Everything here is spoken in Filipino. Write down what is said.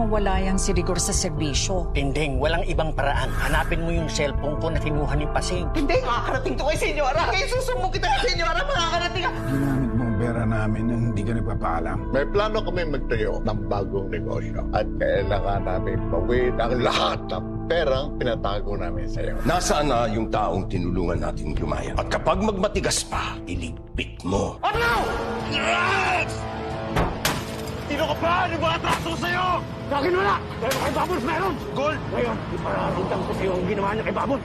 mawala yang si Rigor sa serbisyo. Tinding, walang ibang paraan. Hanapin mo yung cellphone ko na kinuha ni Pasing. Hindi, makakarating to kay Senyora. Kaya susumbong kita kay Senyora, makakarating ka. Ginamit mo ang pera namin nang hindi ka nagpapaalam. May plano kami magtayo ng bagong negosyo at kailangan namin bawiin ang lahat ng perang pinatago namin sa iyo. Nasaan na yung taong tinulungan nating lumaya? At kapag magmatigas pa, iligpit mo. Ano? Yes! Sino ka ba? Ano ba atraso sa'yo? Akin wala! Pero kay Babons meron! Gold! Ngayon, ipararintang ko sa'yo ang ginawa niya kay Babons!